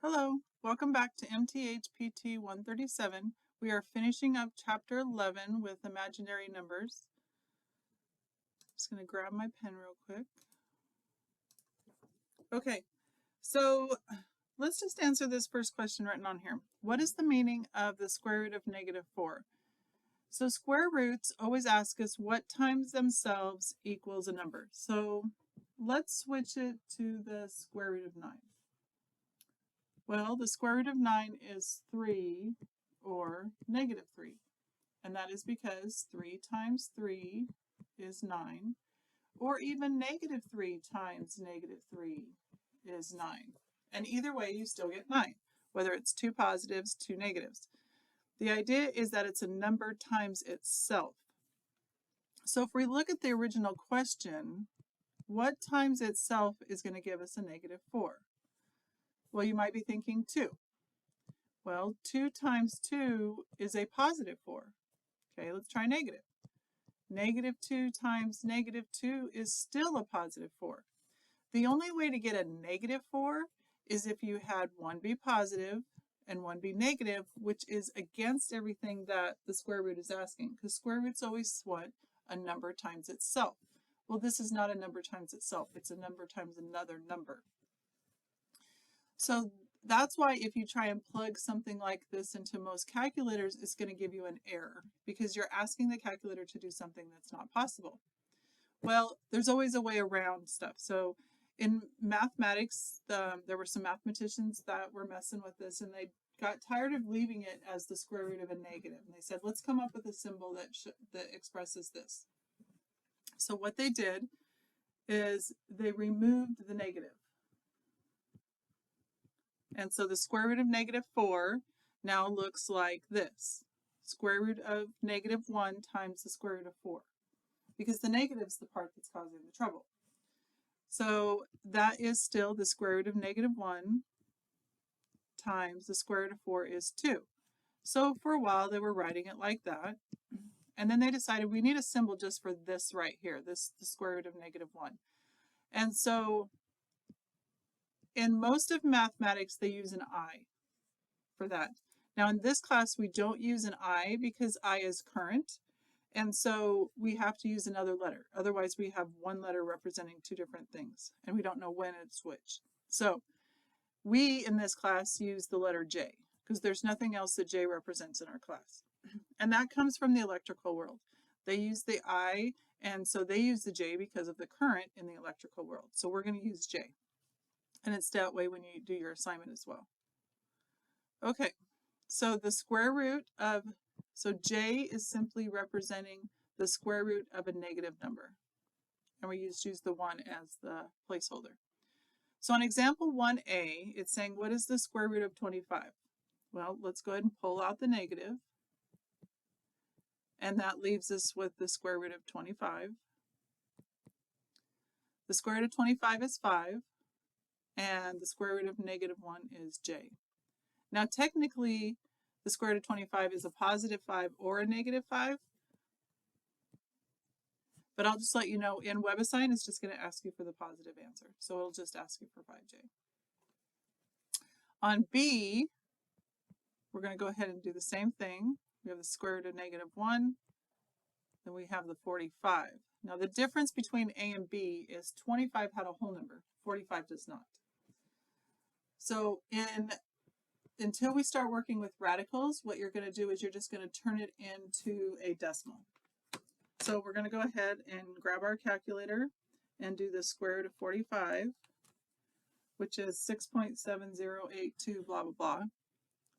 Hello, welcome back to Mthpt 137. We are finishing up chapter 11 with imaginary numbers. I'm just going to grab my pen real quick. Okay, so let's just answer this first question written on here. What is the meaning of the square root of -4? So square roots always ask us what times themselves equals a number. So let's switch it to the square root of 9. Well, the square root of 9 is 3 or -3. And that is because 3 times 3 is 9, or even -3 times -3 is 9. And either way, you still get 9, whether it's two positives, two negatives. The idea is that it's a number times itself. So if we look at the original question, what times itself is going to give us a -4? Well, you might be thinking 2. Well, 2 times 2 is a +4. Okay, let's try negative. -2 times -2 is still a +4. The only way to get a -4 is if you had one be positive and one be negative, which is against everything that the square root is asking, because square root's always what? A number times itself. Well, this is not a number times itself. It's a number times another number. So that's why if you try and plug something like this into most calculators, it's going to give you an error because you're asking the calculator to do something that's not possible. Well, there's always a way around stuff. So in mathematics, there were some mathematicians that were messing with this, and they got tired of leaving it as the square root of a negative. And they said, let's come up with a symbol that expresses this. So what they did is they removed the negative. And so the square root of -4 now looks like this. Square root of -1 times the square root of 4. Because the negative is the part that's causing the trouble. So that is still the square root of -1 times the square root of 4 is 2. So for a while they were writing it like that. And then they decided we need a symbol just for this right here, the square root of -1. And so in most of mathematics, they use an I for that. Now in this class, we don't use an I because I is current. And so we have to use another letter. Otherwise, we have one letter representing two different things, and we don't know when it's which. So we, in this class, use the letter J because there's nothing else that J represents in our class. And that comes from the electrical world. They use the I, and so they use the J because of the current in the electrical world. So we're going to use J. And it's that way when you do your assignment as well. Okay, so the square root of, so J is simply representing the square root of a negative number. And we use the 1 as the placeholder. So on example 1a, it's saying, what is the square root of 25? Well, let's go ahead and pull out the negative. And that leaves us with the square root of 25. The square root of 25 is 5. And the square root of -1 is J. Now, technically, the square root of 25 is a +5 or a -5. But I'll just let you know, in WebAssign, it's just going to ask you for the positive answer. So it'll just ask you for 5J. On B, we're going to go ahead and do the same thing. We have the square root of -1. Then we have the 45. Now, the difference between A and B is 25 had a whole number. 45 does not. So until we start working with radicals, what you're going to do is you're just going to turn it into a decimal. So we're going to go ahead and grab our calculator and do the square root of 45, which is 6.7082, blah, blah, blah.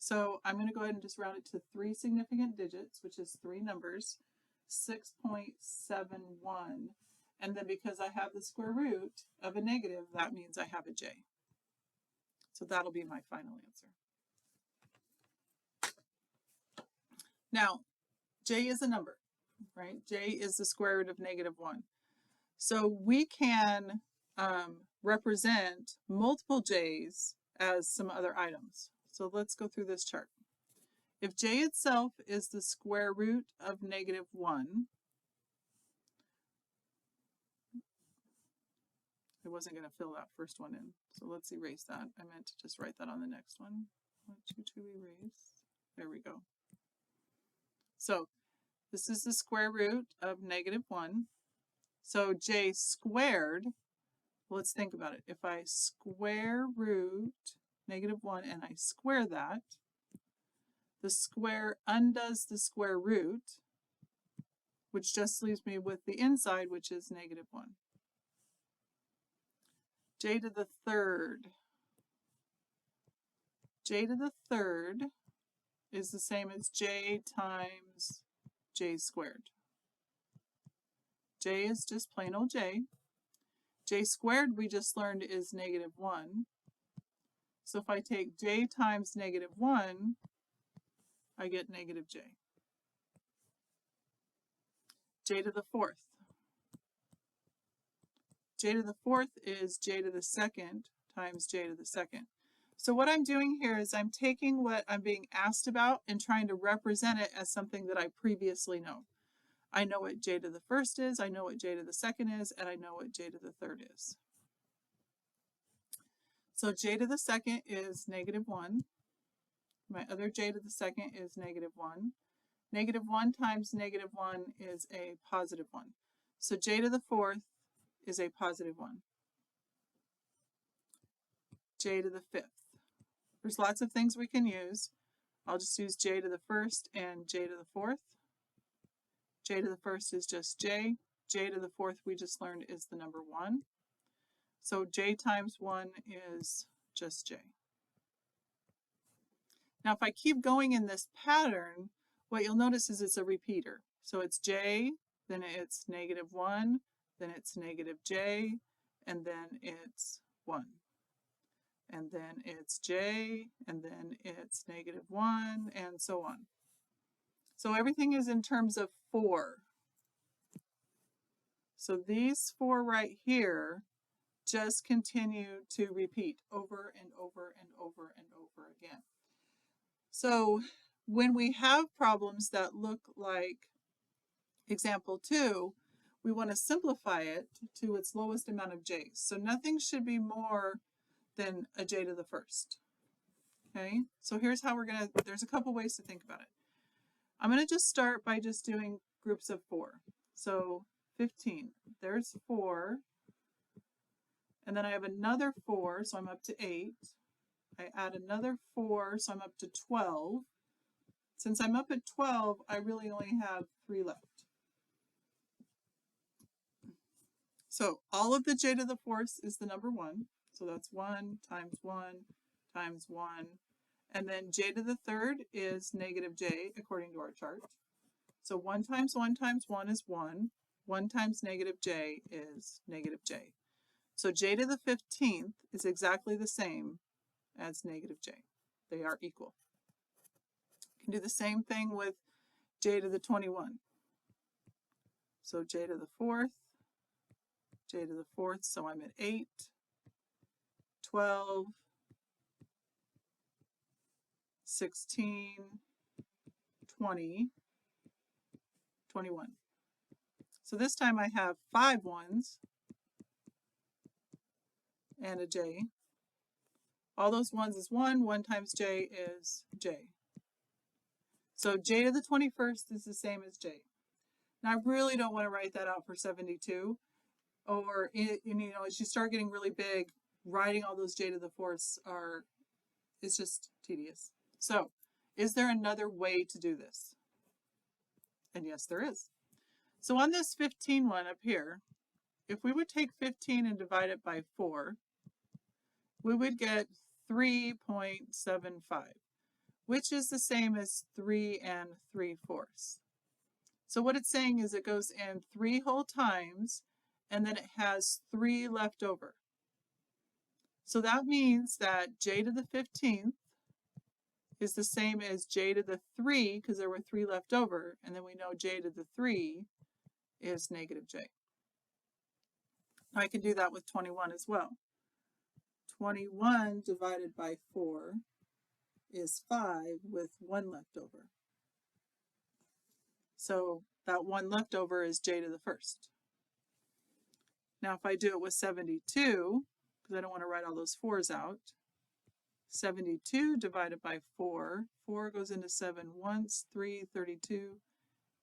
So I'm going to go ahead and just round it to 3 significant digits, which is 3 numbers, 6.71. And then because I have the square root of a negative, that means I have a J. So that'll be my final answer. Now, J is a number, right? J is the square root of -1. So we can represent multiple J's as some other items. So let's go through this chart. If J itself is the square root of -1, I wasn't going to fill that first one in. So let's erase that. I meant to just write that on the next one. 1, 2, 2, erase. There we go. So this is the square root of -1. So j squared, let's think about it. If I square root -1 and I square that, the square undoes the square root, which just leaves me with the inside, which is -1. J to the third. J to the third is the same as j times j squared. J is just plain old j. J squared we just learned is -1. So if I take j times -1, I get -j. J to the fourth. J to the fourth is j to the second times j to the second. So what I'm doing here is I'm taking what I'm being asked about and trying to represent it as something that I previously know. I know what j to the first is, I know what j to the second is, and I know what j to the third is. So j to the second is -1. My other j to the second is -1. -1 times -1 is a +1. So j to the fourth is a +1. J to the fifth. There's lots of things we can use. I'll just use j to the first and j to the fourth. J to the first is just j. J to the fourth we just learned is the number 1. So j times 1 is just j. Now if I keep going in this pattern, what you'll notice is it's a repeater. So it's j, then it's -1, then it's -j, and then it's 1. And then it's j, and then it's -1, and so on. So everything is in terms of 4. So these 4 right here just continue to repeat over and over and over and over again. So when we have problems that look like example 2, we want to simplify it to its lowest amount of j's. So nothing should be more than a j to the first. Okay, so here's how we're going to, there's a couple ways to think about it. I'm going to just start by just doing groups of 4. So 15, there's 4. And then I have another 4, so I'm up to 8. I add another 4, so I'm up to 12. Since I'm up at 12, I really only have 3 left. So all of the j to the fourth is the number 1. So that's 1 times 1 times 1. And then j to the third is -j according to our chart. So 1 times 1 times 1 is 1. 1 times -j is -j. So j to the 15th is exactly the same as -j. They are equal. You can do the same thing with j to the 21. So j to the fourth, j to the fourth, so I'm at 8, 12, 16, 20, 21. So this time I have 5 1s and a j. All those 1s is 1. 1 times j is j. So j to the 21st is the same as j. Now I really don't want to write that out for 72. Or, as you start getting really big, writing all those j to the fourths is just tedious. So is there another way to do this? And yes, there is. So on this 15 one up here, if we would take 15 and divide it by 4, we would get 3.75, which is the same as 3 3/4. So what it's saying is it goes in 3 whole times, and then it has 3 left over. So that means that j to the 15th is the same as j to the 3, because there were 3 left over, and then we know j to the 3 is -j. I can do that with 21 as well. 21 divided by 4 is 5 with 1 left over. So that 1 left over is j to the first. Now if I do it with 72, because I don't want to write all those 4's out, 72 divided by 4, 4 goes into 7 once, 3, 32,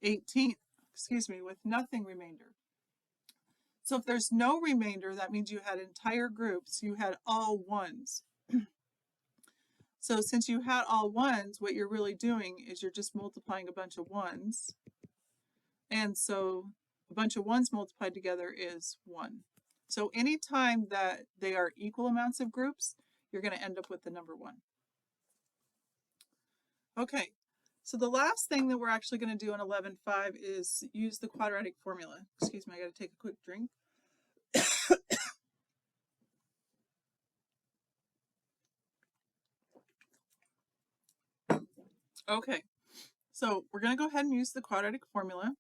18, excuse me, with nothing remainder. So if there's no remainder, that means you had entire groups, you had all 1s. So since you had all 1s, what you're really doing is you're just multiplying a bunch of 1s. And so a bunch of 1s multiplied together is 1. So anytime that they are equal amounts of groups, you're going to end up with the number 1. Okay, so the last thing that we're actually going to do in 11.5 is use the quadratic formula. Excuse me, I got to take a quick drink. Okay, so we're going to go ahead and use the quadratic formula,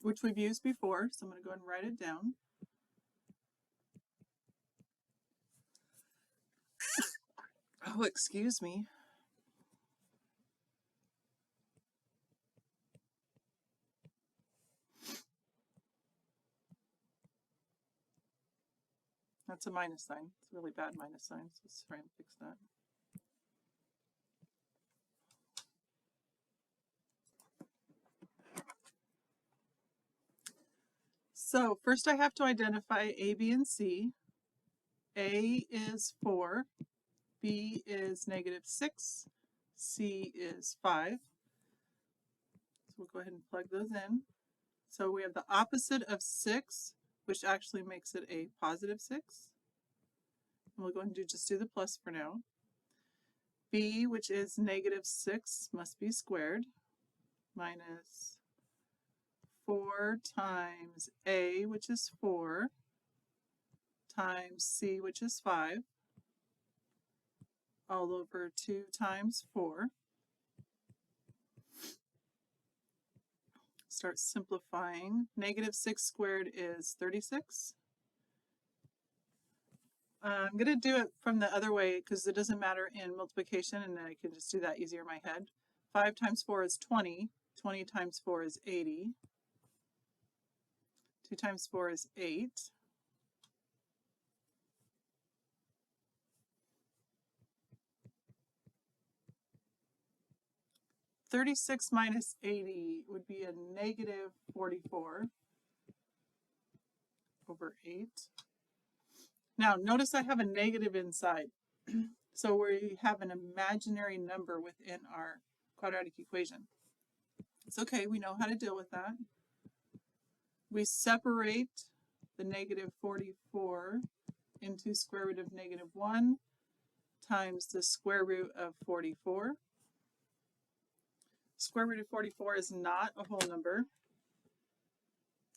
which we've used before. So I'm going to go ahead and write it down. Oh, excuse me. That's a minus sign. It's a really bad minus sign, so let's try and fix that. So first I have to identify A, B, and C. A is 4, B is -6, C is 5. So we'll go ahead and plug those in. So we have the opposite of 6, which actually makes it a positive 6. And we'll go ahead and just do the plus for now. B, which is -6, must be squared, minus 4 times A, which is 4, times C, which is 5, all over 2 times 4. Start simplifying. -6 squared is 36. I'm going to do it from the other way because it doesn't matter in multiplication, and I can just do that easier in my head. 5 times 4 is 20. 20 times 4 is 80. 2 times 4 is 8. (36 minus 80 would be a -44 over 8. Now, notice I have a negative inside. So we have an imaginary number within our quadratic equation. It's okay, we know how to deal with that. We separate the -44 into square root of -1 times the square root of 44. Square root of 44 is not a whole number.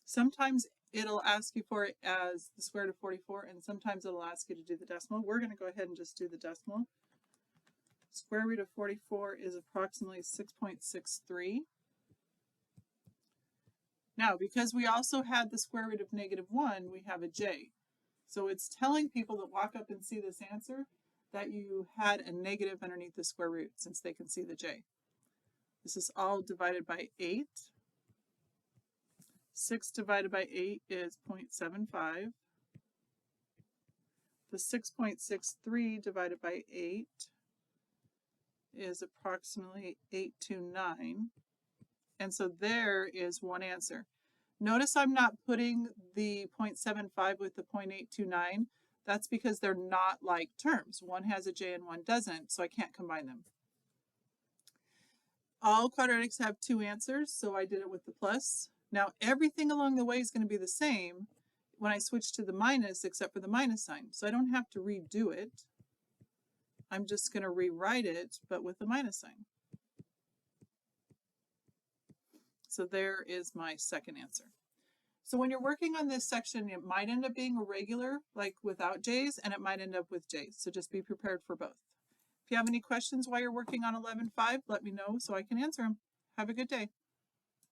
Sometimes it'll ask you for it as the square root of 44, and sometimes it'll ask you to do the decimal. We're going to go ahead and just do the decimal. Square root of 44 is approximately 6.63. Now, because we also had the square root of -1, we have a j. So it's telling people that walk up and see this answer that you had a negative underneath the square root, since they can see the j. This is all divided by 8. 6 divided by 8 is 0.75. The 6.63 divided by 8 is approximately 829. And so there is one answer. Notice I'm not putting the 0.75 with the 0.829. That's because they're not like terms. One has a j and one doesn't, so I can't combine them. All quadratics have 2 answers, so I did it with the plus. Now everything along the way is going to be the same when I switch to the minus, except for the minus sign. So I don't have to redo it. I'm just going to rewrite it, but with the minus sign. So there is my second answer. So when you're working on this section, it might end up being a regular, like without j's, and it might end up with j's. So just be prepared for both. If you have any questions while you're working on 11.5, let me know so I can answer them. Have a good day.